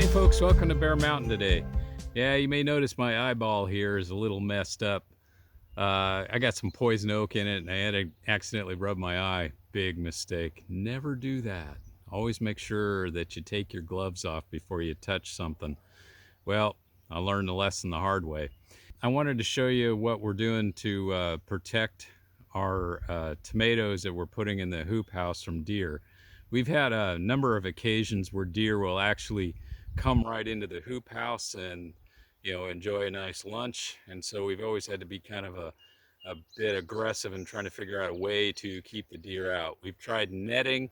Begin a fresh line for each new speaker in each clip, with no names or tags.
morning, folks. Welcome to Bear Mountain today. Yeah, you may notice my eyeball here is a little messed up. I got some poison oak in it and I had to accidentally rub my eye. Big mistake. Never do that. Always make sure that you take your gloves off before you touch something. Well, I learned the lesson the hard way. I wanted to show you what we're doing to protect our tomatoes that we're putting in the hoop house from deer. We've had a number of occasions where deer will actually come right into the hoop house and enjoy a nice lunch, and so we've always had to be kind of a bit aggressive in trying to figure out a way to keep the deer out. We've tried netting,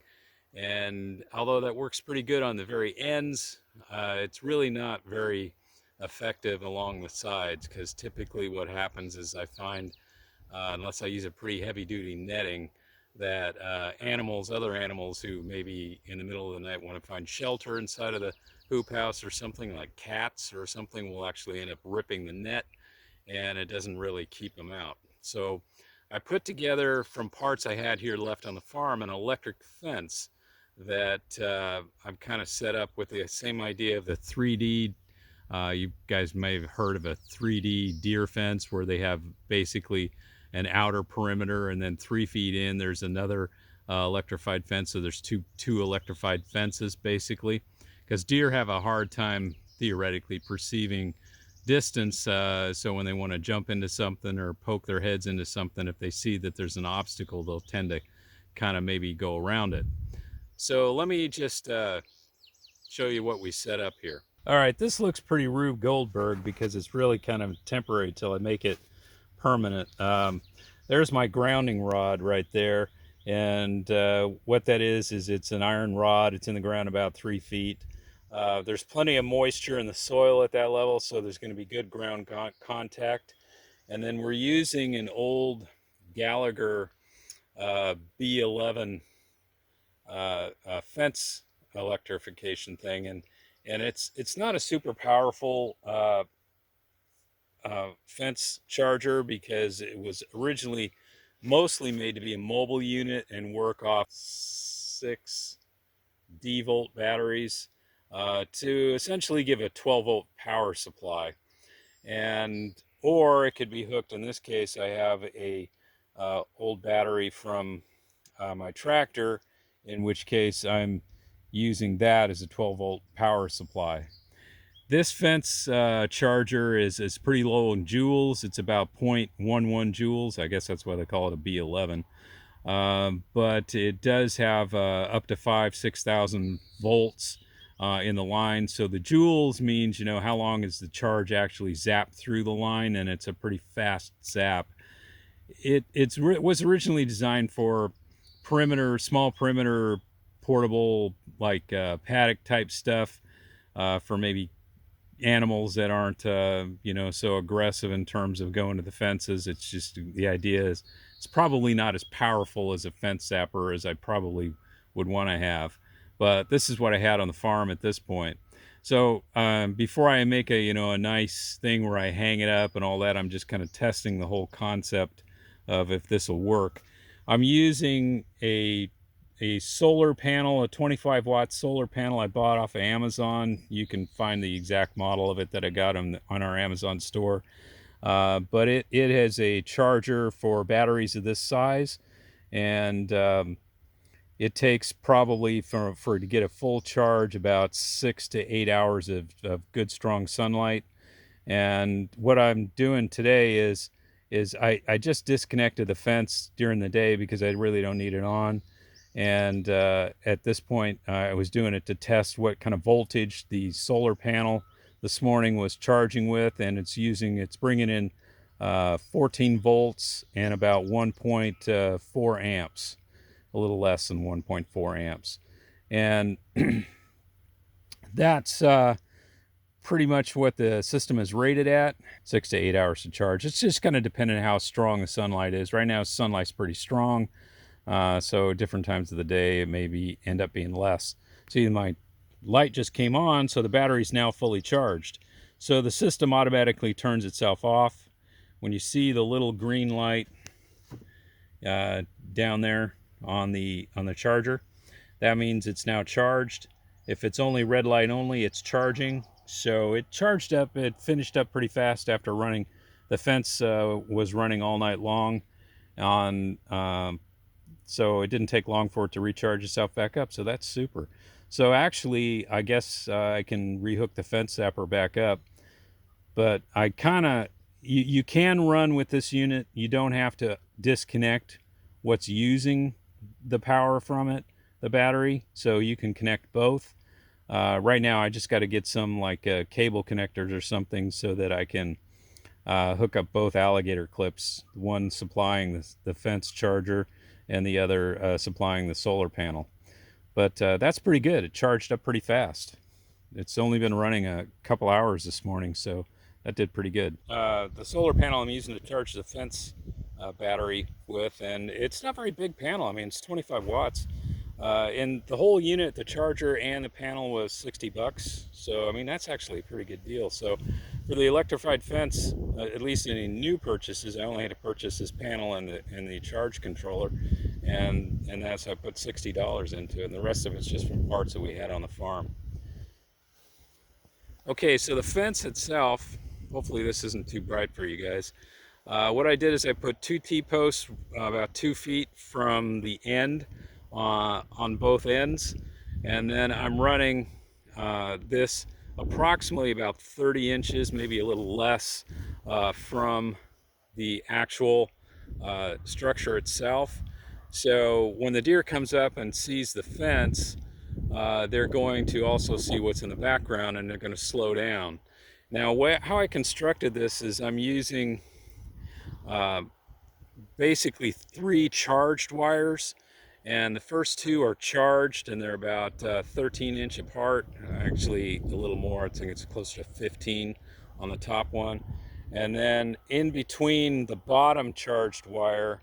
and although that works pretty good on the very ends, it's really not very effective along the sides, because typically what happens is I find, unless I use a pretty heavy duty netting, that other animals who maybe in the middle of the night want to find shelter inside of the hoop house or something, like cats or something, will actually end up ripping the net, and it doesn't really keep them out. So I put together, from parts I had here left on the farm, an electric fence that I've kind of set up with the same idea of the 3D. You guys may have heard of a 3D deer fence, where they have basically an outer perimeter, and then 3 feet in there's another electrified fence. So there's two electrified fences basically, because deer have a hard time theoretically perceiving distance. So when they want to jump into something or poke their heads into something, if they see that there's an obstacle, they'll tend to kind of maybe go around it. So let me just show you what we set up here. All right, this looks pretty Rube Goldberg because it's really kind of temporary till I make it permanent. There's my grounding rod right there, and what that is it's an iron rod. It's in the ground about 3 feet. There's plenty of moisture in the soil at that level, so there's going to be good ground contact. And then we're using an old Gallagher B11 fence electrification thing, and it's not a super powerful fence charger, because it was originally mostly made to be a mobile unit and work off 6 D-volt batteries to essentially give a 12-volt power supply. Or it could be hooked. In this case, I have a old battery from my tractor, in which case I'm using that as a 12-volt power supply. This fence charger is pretty low in joules. It's about 0.11 joules. I guess that's why they call it a B11. But it does have up to 6,000 volts in the line. So the joules means, how long is the charge actually zapped through the line, and it's a pretty fast zap. It was originally designed for small perimeter, portable, like paddock type stuff, for maybe animals that aren't so aggressive in terms of going to the fences. It's just, the idea is it's probably not as powerful as a fence zapper as I probably would want to have, but this is what I had on the farm at this point. So before I make a nice thing where I hang it up and all that, I'm just kind of testing the whole concept of if this will work. I'm using a solar panel, a 25-watt solar panel I bought off of Amazon. You can find the exact model of it that I got on our Amazon store. But it has a charger for batteries of this size, and it takes probably for to get a full charge about 6 to 8 hours of good strong sunlight. And what I'm doing today is I just disconnected the fence during the day because I really don't need it on. And at this point, I was doing it to test what kind of voltage the solar panel this morning was charging with, and it's bringing in 14 volts and about 1.4 amps, a little less than 1.4 amps. And that's pretty much what the system is rated at, 6 to 8 hours to charge. It's just kind of dependent on how strong the sunlight is. Right now, sunlight's pretty strong. So different times of the day, it may end up being less. See, my light just came on, so the battery's now fully charged. So the system automatically turns itself off. When you see the little green light down there on the charger, that means it's now charged, If it's only red light only, it's charging. So it charged up, it finished up pretty fast after running. The fence was running all night long on, so it didn't take long for it to recharge itself back up. So that's super. So actually, I guess I can rehook the fence zapper back up, but I kind of, you can run with this unit. You don't have to disconnect what's using the power from it, the battery, so you can connect both. Right now I just got to get some like cable connectors or something so that I can hook up both alligator clips, one supplying the fence charger and the other supplying the solar panel. But that's pretty good. It charged up pretty fast. It's only been running a couple hours this morning, so that did pretty good. The solar panel I'm using to charge the fence battery with, and it's not a very big panel. I mean, it's 25 watts. And the whole unit, the charger and the panel, was 60 bucks. So, I mean, that's actually a pretty good deal. So, for the electrified fence, at least any new purchases, I only had to purchase this panel and the charge controller, and that's, I put $60 into it, and the rest of it's just from parts that we had on the farm. Okay, so the fence itself, hopefully this isn't too bright for you guys. What I did is I put two T-posts about 2 feet from the end on both ends, and then I'm running this approximately about 30 inches, maybe a little less, from the actual structure itself. So when the deer comes up and sees the fence, they're going to also see what's in the background, and they're going to slow down. Now, how I constructed this is I'm using basically 3 charged wires, and the first 2 are charged, and they're about 13 inch apart, actually a little more. I think it's closer to 15 on the top one. And then in between the bottom charged wire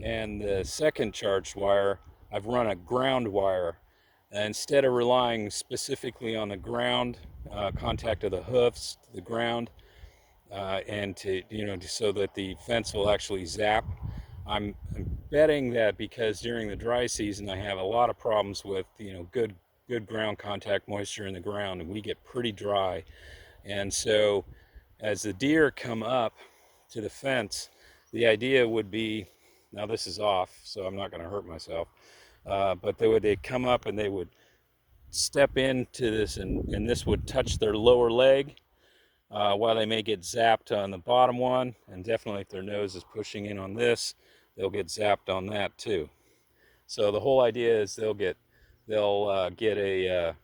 and the second charged wire, I've run a ground wire. And instead of relying specifically on the ground contact of the hoofs to the ground, and to, so that the fence will actually zap. I'm betting that because during the dry season I have a lot of problems with good ground contact moisture in the ground, and we get pretty dry. And so as the deer come up to the fence, the idea would be, now this is off, so I'm not going to hurt myself, but they'd come up and they would step into this, and this would touch their lower leg, while they may get zapped on the bottom one, and definitely if their nose is pushing in on this, they'll get zapped on that too. So the whole idea is they'll get a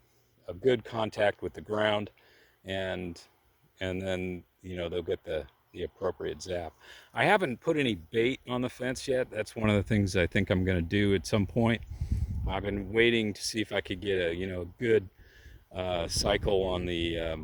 good contact with the ground, and then they'll get the appropriate zap. I haven't put any bait on the fence yet. That's one of the things I think I'm going to do at some point. I've been waiting to see if I could get a good cycle on the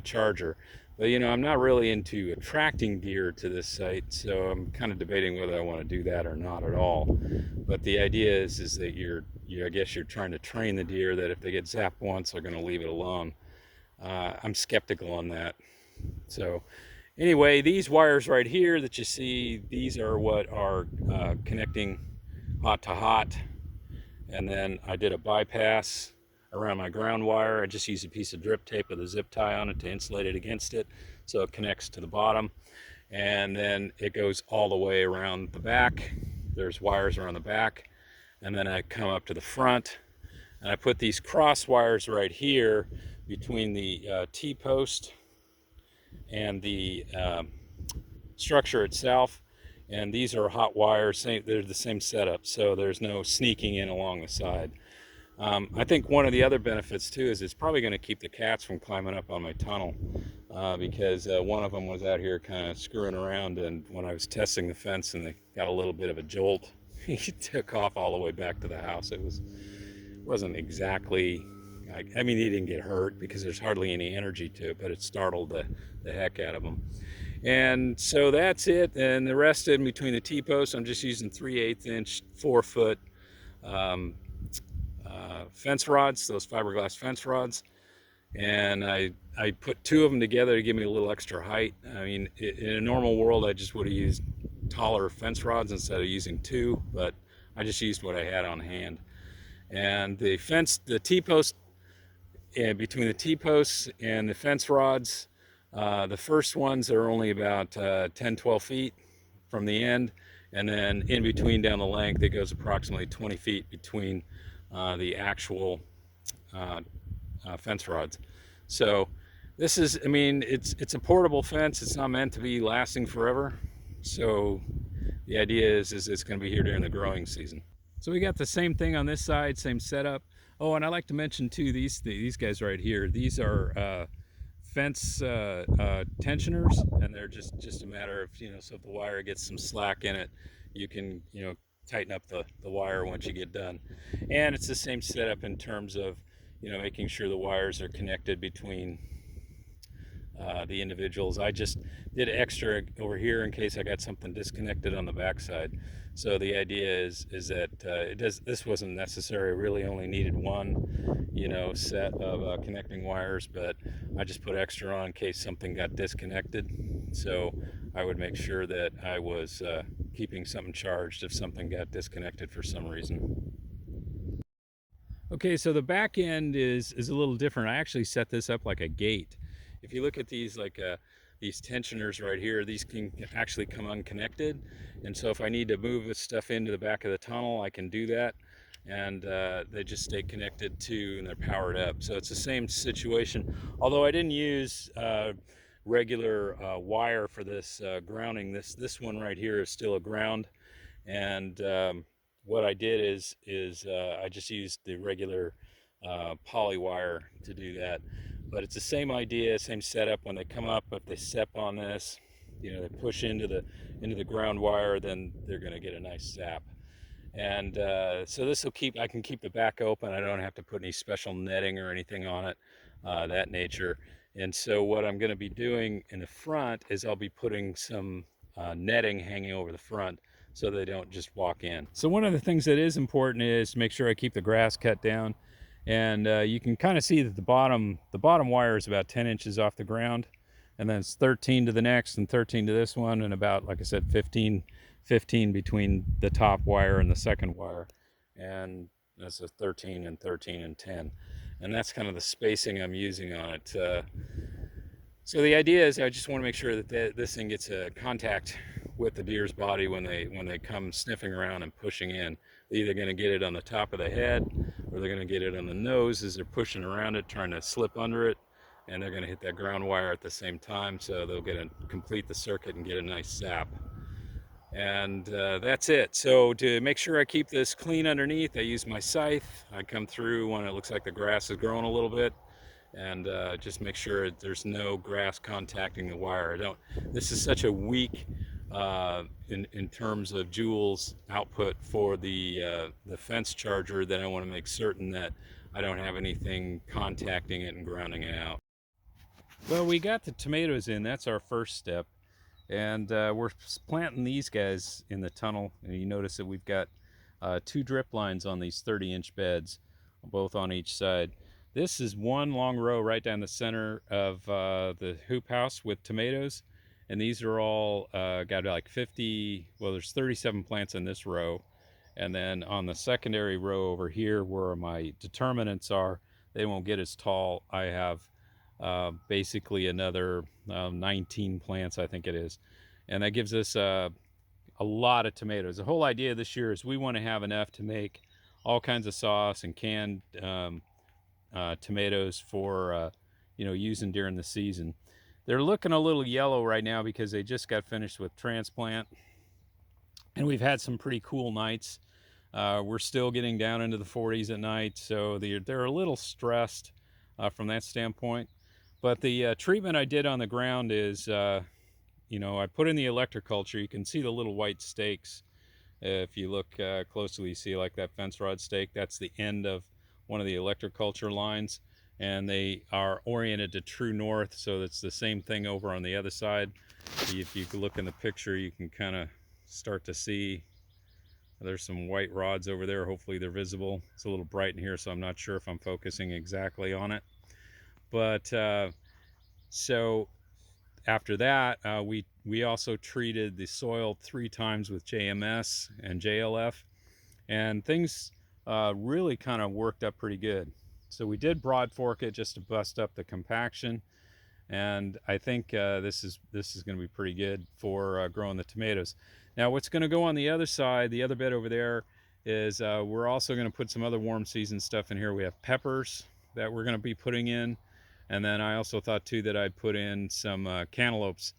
charger, but I'm not really into attracting deer to this site, so I'm kind of debating whether I want to do that or not at all. But the idea is that I guess you're trying to train the deer that if they get zapped once, they're going to leave it alone. I'm skeptical on that. So anyway, these wires right here that you see, these are what are connecting hot to hot, and then I did a bypass around my ground wire. I just used a piece of drip tape with a zip tie on it to insulate it against it, so it connects to the bottom, and then it goes all the way around the back. There's wires around the back, and then I come up to the front, and I put these cross wires right here between the T-post and the structure itself, and these are hot wires. They're the same setup, so there's no sneaking in along the side. I think one of the other benefits too is it's probably going to keep the cats from climbing up on my tunnel, because one of them was out here kind of screwing around, and when I was testing the fence and they got a little bit of a jolt, he took off all the way back to the house. Wasn't exactly, I mean, he didn't get hurt because there's hardly any energy to it, but it startled the heck out of him. And so that's it. And the rest in between the T-posts, I'm just using 3/8 inch 4-foot fence rods, those fiberglass fence rods, and I put 2 of them together to give me a little extra height. I mean, in a normal world I just would have used taller fence rods instead of using 2, but I just used what I had on hand. And the fence, the T-post, between the T-posts and the fence rods, the first ones are only about 10, 12 feet from the end. And then in between down the length, it goes approximately 20 feet between the actual uh, fence rods. So this is, I mean, it's a portable fence. It's not meant to be lasting forever. So the idea is it's going to be here during the growing season. So we got the same thing on this side, same setup. Oh, and I like to mention too, these guys right here. These are fence tensioners, and they're just a matter of, so if the wire gets some slack in it, you can tighten up the wire once you get done. And it's the same setup in terms of making sure the wires are connected between the individuals. I just did extra over here in case I got something disconnected on the backside. So the idea is that this wasn't necessary. I really only needed one, set of connecting wires, but I just put extra on in case something got disconnected. So I would make sure that I was keeping something charged if something got disconnected for some reason. Okay, so the back end is a little different. I actually set this up like a gate. If you look at these, like these tensioners right here, these can actually come unconnected. And so if I need to move this stuff into the back of the tunnel, I can do that. And they just stay connected to, and they're powered up. So it's the same situation. Although I didn't use regular wire for this grounding, this one right here is still a ground. And what I did is I just used the regular poly wire to do that. But it's the same idea, same setup. When they come up, if they step on this, they push into the ground wire, then they're going to get a nice zap. And so this will I can keep the back open. I don't have to put any special netting or anything on it, that nature. And so what I'm going to be doing in the front is I'll be putting some netting hanging over the front so they don't just walk in. So one of the things that is important is to make sure I keep the grass cut down. And you can kind of see that the bottom wire is about 10 inches off the ground. And then it's 13 to the next and 13 to this one, and about, like I said, 15 between the top wire and the second wire. And that's a 13 and 13 and 10. And that's kind of the spacing I'm using on it. So the idea is I just want to make sure that this thing gets a contact with the deer's body when they come sniffing around and pushing in. They're either going to get it on the top of the head, or they're going to get it on the nose as they're pushing around it, trying to slip under it, and they're going to hit that ground wire at the same time, so they'll complete the circuit and get a nice zap. And that's it. So to make sure I keep this clean underneath, I use my scythe. I come through when it looks like the grass is growing a little bit, and just make sure there's no grass contacting the wire. This is such a weak in terms of joules output for the fence charger that I want to make certain that I don't have anything contacting it and grounding it out. Well, we got the tomatoes in. That's our first step. And we're planting these guys in the tunnel. And you notice that we've got 2 drip lines on these 30-inch beds, both on each side. This is one long row right down the center of the hoop house with tomatoes. And these are all got like 50, well, there's 37 plants in this row. And then on the secondary row over here where my determinants are, they won't get as tall. I have basically another 19 plants, I think it is. And that gives us a lot of tomatoes. The whole idea this year is we want to have enough to make all kinds of sauce and canned tomatoes for using during the season. They're looking a little yellow right now because they just got finished with transplant, and we've had some pretty cool nights. We're still getting down into the 40s at night, so they're a little stressed from that standpoint. But the treatment I did on the ground is, I put in the electroculture. You can see the little white stakes. If you look closely, you see like that fence rod stake. That's the end of one of the electroculture lines. And they are oriented to true north, so it's the same thing over on the other side. If you look in the picture, you can kind of start to see there's some white rods over there. Hopefully they're visible. It's a little bright in here, so I'm not sure if I'm focusing exactly on it. But so after that, we also treated the soil 3 times with JMS and JLF, and things really kind of worked up pretty good. So we did broad fork it just to bust up the compaction, and I think this is going to be pretty good for growing the tomatoes. Now, what's going to go on the other side, the other bed over there, is we're also going to put some other warm season stuff in here. We have peppers that we're going to be putting in, and then I also thought too that I'd put in some cantaloupes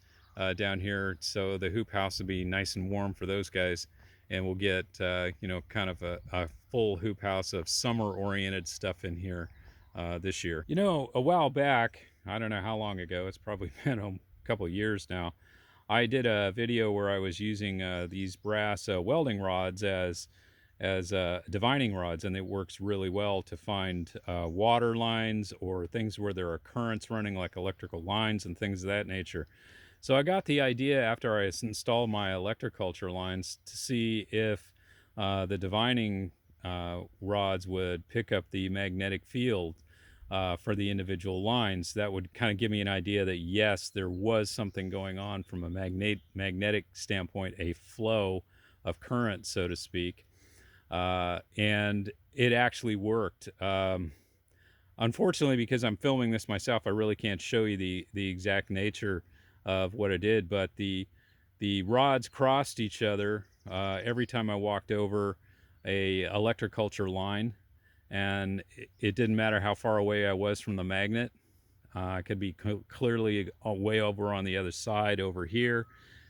down here, so the hoop house will be nice and warm for those guys, and we'll get kind of a full hoop house of summer-oriented stuff in here this year. A while back, I don't know how long ago, it's probably been a couple of years now, I did a video where I was using these brass welding rods as divining rods, and it works really well to find water lines or things where there are currents running, like electrical lines and things of that nature. So I got the idea after I installed my electroculture lines to see if the divining rods would pick up the magnetic field for the individual lines. That would kind of give me an idea that yes, there was something going on from a magnetic standpoint, a flow of current, so to speak. And it actually worked. Unfortunately, because I'm filming this myself, I really can't show you the exact nature of what I did, but the rods crossed each other every time I walked over a electroculture line, and it didn't matter how far away I was from the magnet. I could be clearly way over on the other side over here,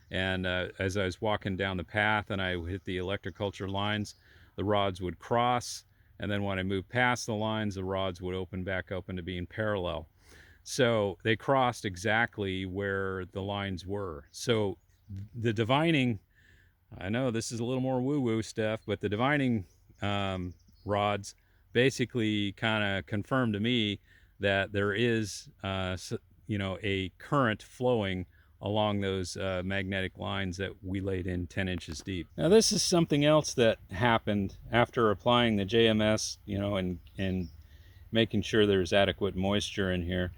and as I was walking down the path and I hit the electroculture lines, the rods would cross, and then when I moved past the lines, the rods would open back up into being parallel. So they crossed exactly where the lines were. So the divining, I know this is a little more woo-woo stuff, but the divining rods basically kind of confirmed to me that there is, a current flowing along those magnetic lines that we laid in 10 inches deep. Now, this is something else that happened after applying the JMS, and making sure there's adequate moisture in here.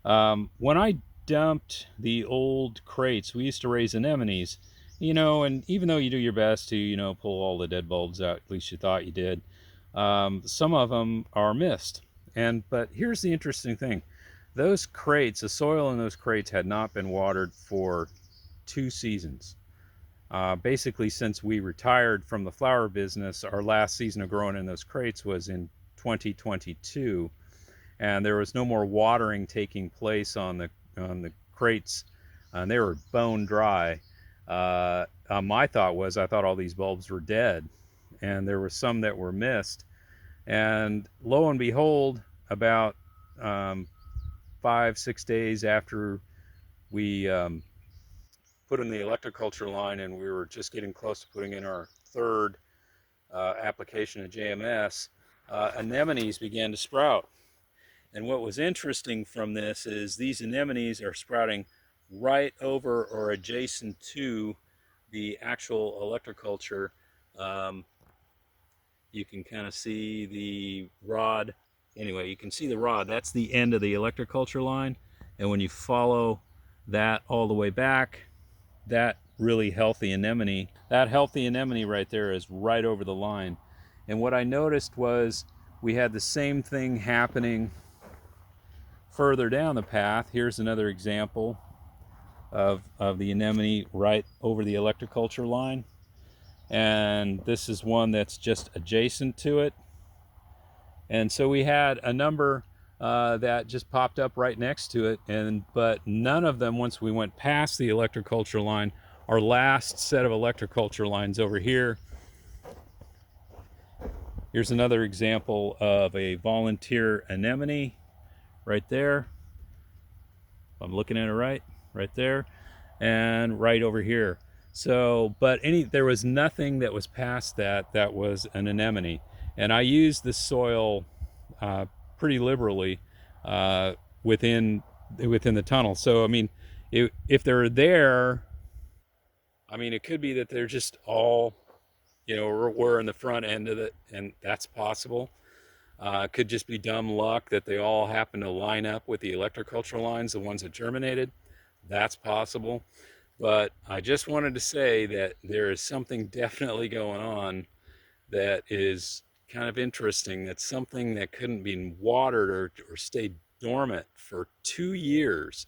When I dumped the old crates, we used to raise anemones, and even though you do your best to, pull all the dead bulbs out, at least you thought you did, some of them are missed. But here's the interesting thing. Those crates, the soil in those crates had not been watered for 2 seasons. Basically, since we retired from the flower business, our last season of growing in those crates was in 2022, and there was no more watering taking place on the crates, and they were bone dry. My thought was, I thought all these bulbs were dead, and there were some that were missed. And lo and behold, about 5-6 days after we put in the electroculture line, and we were just getting close to putting in our third application of JMS, anemones began to sprout. And what was interesting from this is these anemones are sprouting right over or adjacent to the actual electroculture. You can kind of see the rod. Anyway, you can see the rod. That's the end of the electroculture line. And when you follow that all the way back, that really healthy anemone, that healthy anemone right there is right over the line. And what I noticed was we had the same thing happening further down the path. Here's another example of the anemone right over the electroculture line. And this is one that's just adjacent to it. And so we had a number that just popped up right next to it, but none of them, once we went past the electroculture line, our last set of electroculture lines over here. Here's another example of a volunteer anemone right there. I'm looking at it right there, and right over here. So, but there was nothing that was past that was an anemone. And I used the soil pretty liberally within the tunnel. So, I mean, if they're there, I mean, it could be that they're just all, we're in the front end of it, and that's possible. It could just be dumb luck that they all happen to line up with the electroculture lines, the ones that germinated. That's possible. But I just wanted to say that there is something definitely going on that is kind of interesting that something that couldn't be watered or stay dormant for 2 years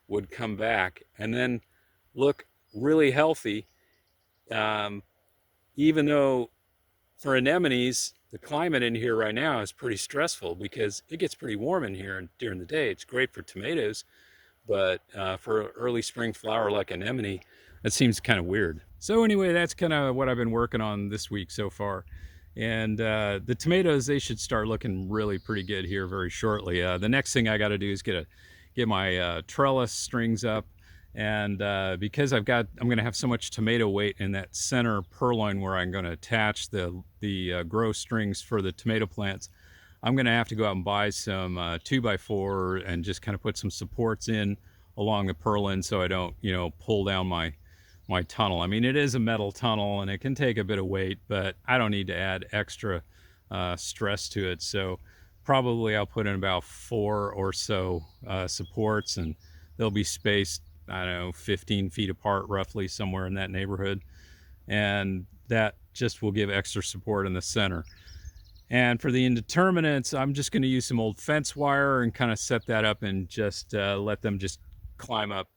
would come back and then look really healthy, um, even though for anemones, the climate in here right now is pretty stressful because it gets pretty warm in here and during the day. It's great for tomatoes, but for an early spring flower like anemone, that seems kind of weird. So anyway, that's kind of what I've been working on this week so far. And the tomatoes, they should start looking really pretty good here very shortly. The next thing I got to do is get my trellis strings up. And because I'm going to have so much tomato weight in that center purloin where I'm going to attach the grow strings for the tomato plants, I'm going to have to go out and buy some 2x4 and just kind of put some supports in along the purlin so I don't, pull down my tunnel. I mean, it is a metal tunnel and it can take a bit of weight, but I don't need to add extra stress to it. So probably I'll put in about 4 or so supports, and they'll be spaced, I don't know, 15 feet apart roughly, somewhere in that neighborhood. And that just will give extra support in the center. And for the indeterminates, I'm just going to use some old fence wire and kind of set that up and just let them just climb up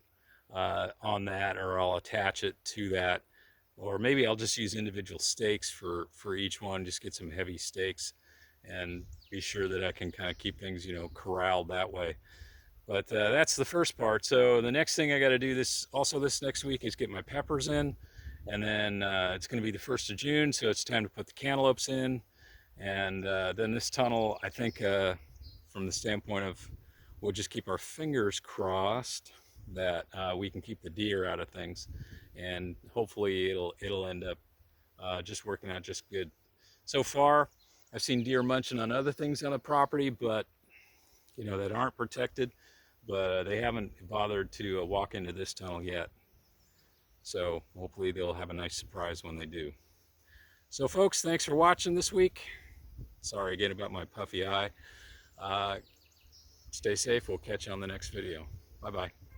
on that, or I'll attach it to that, or maybe I'll just use individual stakes for each one. Just get some heavy stakes and be sure that I can kind of keep things, corralled that way. But that's the first part. So the next thing I got to do this next week is get my peppers in, and then it's going to be the 1st of June, so it's time to put the cantaloupes in. And then this tunnel, I think, from the standpoint of, we'll just keep our fingers crossed that we can keep the deer out of things, and hopefully it'll end up just working out just good. So far, I've seen deer munching on other things on the property, but that aren't protected, but they haven't bothered to walk into this tunnel yet. So hopefully they'll have a nice surprise when they do. So folks, thanks for watching this week. Sorry again about my puffy eye. Stay safe. We'll catch you on the next video. Bye-bye.